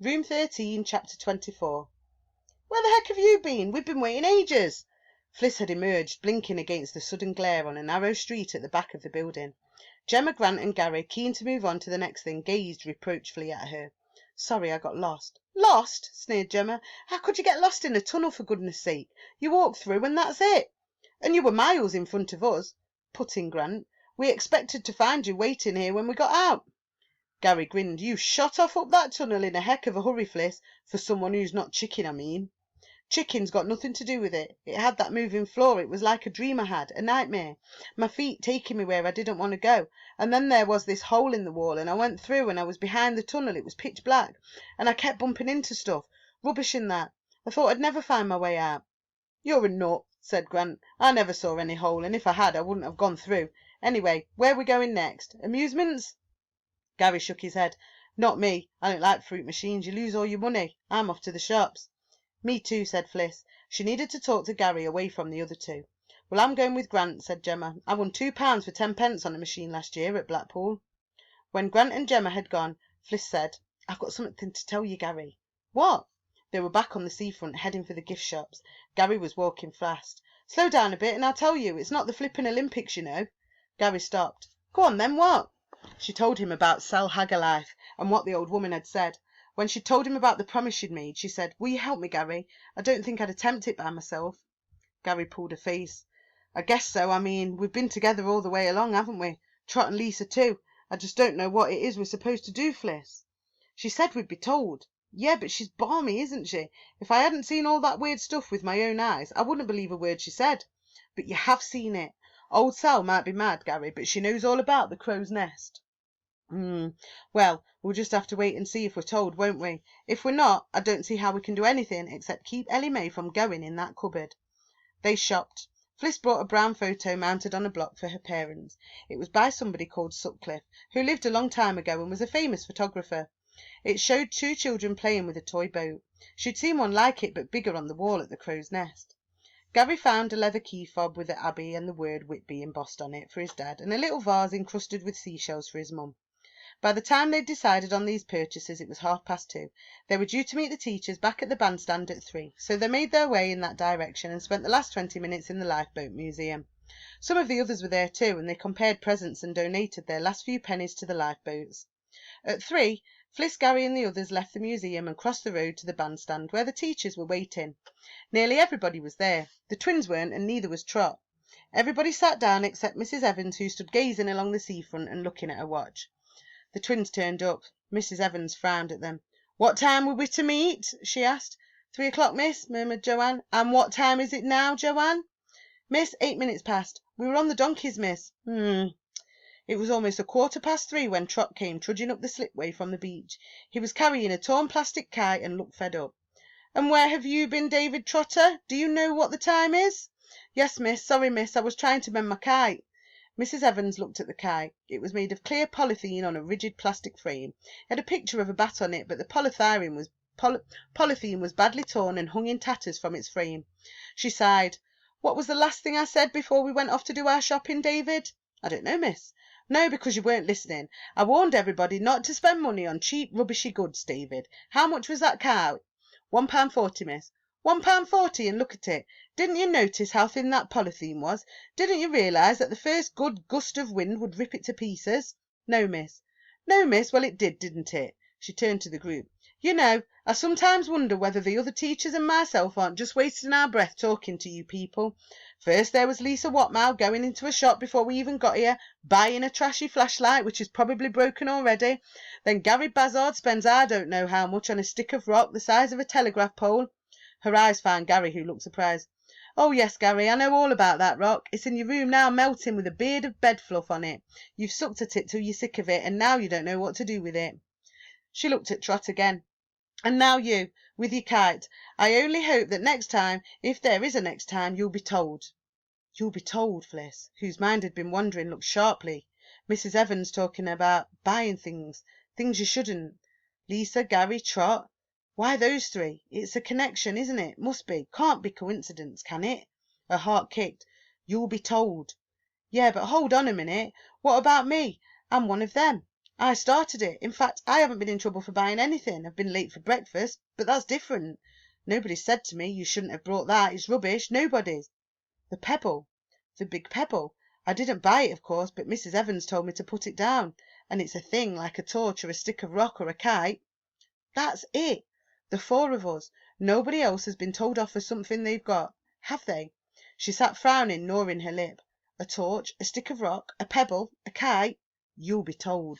Room 13, Chapter 24. Where the heck have you been? We've been waiting ages. Fliss had emerged, blinking against the sudden glare on a narrow street at the back of the building. Gemma, Grant and Gary, keen to move on to the next thing, gazed reproachfully at her. Sorry, I got lost. Lost? Sneered Gemma. How could you get lost in a tunnel, for goodness sake? You walked through and that's it. And you were miles in front of us, put in Grant. We expected to find you waiting here when we got out. Gary grinned. You shot off up that tunnel in a heck of a hurry, Fliss, for someone who's not chicken, I mean. Chicken's got nothing to do with it. It had that moving floor. It was like a dream I had, a nightmare. My feet taking me where I didn't want to go. And then there was this hole in the wall, and I went through, and I was behind the tunnel. It was pitch black, and I kept bumping into stuff. Rubbish in that. I thought I'd never find my way out. You're a nut, said Grant. I never saw any hole, and if I had, I wouldn't have gone through. Anyway, where are we going next? Amusements? Gary shook his head. Not me. I don't like fruit machines. You lose all your money. I'm off to the shops. Me too, said Fliss. She needed to talk to Gary away from the other two. Well, I'm going with Grant, said Gemma. I won £2 for 10p on a machine last year at Blackpool. When Grant and Gemma had gone, Fliss said, I've got something to tell you, Gary. What? They were back on the seafront, heading for the gift shops. Gary was walking fast. Slow down a bit and I'll tell you. It's not the flipping Olympics, you know. Gary stopped. Go on then, what? She told him about Sal Haggalife and what the old woman had said. When she told him about the promise she'd made, she said, Will you help me, Gary? I don't think I'd attempt it by myself. Gary pulled a face. I guess so. I mean, we've been together all the way along, haven't we? Trot and Lisa too. I just don't know what it is we're supposed to do, Fliss. She said we'd be told. Yeah, but she's balmy, isn't she? If I hadn't seen all that weird stuff with my own eyes, I wouldn't believe a word she said. But you have seen it. Old Sal might be mad, Gary, but she knows all about the crow's nest. Well, we'll just have to wait and see if we're told, won't we? If we're not, I don't see how we can do anything except keep Ellie Mae from going in that cupboard. They shopped. Fliss brought a brown photo mounted on a block for her parents. It was by somebody called Sutcliffe, who lived a long time ago and was a famous photographer. It showed two children playing with a toy boat. She'd seen one like it, but bigger, on the wall at the crow's nest. Gary found a leather key fob with the Abbey and the word Whitby embossed on it for his dad, and a little vase encrusted with seashells for his mum. By the time they'd decided on these purchases, it was 2:30. They were due to meet the teachers back at the bandstand at 3, so they made their way in that direction and spent the last 20 minutes in the Lifeboat Museum. Some of the others were there too, and they compared presents and donated their last few pennies to the lifeboats. At 3, Fliss, Gary and the others left the museum and crossed the road to the bandstand, where the teachers were waiting. Nearly everybody was there. The twins weren't, and neither was Trot. Everybody sat down except Mrs. Evans, who stood gazing along the seafront and looking at her watch. The twins turned up. Mrs. Evans frowned at them. What time were we to meet? She asked. 3 o'clock, miss, murmured Joanne. And what time is it now, Joanne? Miss, 8 minutes past. We were on the donkeys, miss. It was almost 3:15 when Trot came trudging up the slipway from the beach. He was carrying a torn plastic kite and looked fed up. And where have you been, David Trotter? Do you know what the time is? Yes, miss. Sorry, miss. I was trying to mend my kite. Mrs. Evans looked at the kite. It was made of clear polythene on a rigid plastic frame. It had a picture of a bat on it, but the polythene was badly torn and hung in tatters from its frame. She sighed. What was the last thing I said before we went off to do our shopping, David? I don't know, miss. No, because you weren't listening. I warned everybody not to spend money on cheap, rubbishy goods, David. How much was that kite? £1.40, miss. £1.40, and look at it. Didn't you notice how thin that polythene was? Didn't you realise that the first good gust of wind would rip it to pieces? No, miss. No, miss. Well, it did, didn't it? She turned to the group. You know, I sometimes wonder whether the other teachers and myself aren't just wasting our breath talking to you people. First there was Lisa Watmow going into a shop before we even got here, buying a trashy flashlight which is probably broken already. Then Gary Bazzard spends I don't know how much on a stick of rock the size of a telegraph pole. Her eyes found Gary, who looked surprised. Oh, yes, Gary, I know all about that rock. It's in your room now, melting with a beard of bed fluff on it. You've sucked at it till you're sick of it, and now you don't know what to do with it. She looked at Trot again. And now you, with your kite. I only hope that next time, if there is a next time, you'll be told. You'll be told, Fliss, whose mind had been wandering, looked sharply. Mrs. Evans talking about buying things you shouldn't. Lisa, Gary, Trot. Why those 3? It's a connection, isn't it? Must be. Can't be coincidence, can it? Her heart kicked. You'll be told. Yeah, but hold on a minute. What about me? I'm one of them. I started it. In fact, I haven't been in trouble for buying anything. I've been late for breakfast, but that's different. Nobody's said to me, you shouldn't have brought that. It's rubbish. Nobody's. The pebble. The big pebble. I didn't buy it, of course, but Mrs. Evans told me to put it down. And it's a thing like a torch or a stick of rock or a kite. That's it. The four of us. Nobody else has been told off for something they've got, have they? She sat frowning, gnawing her lip. A torch, a stick of rock, a pebble, a kite. You'll be told.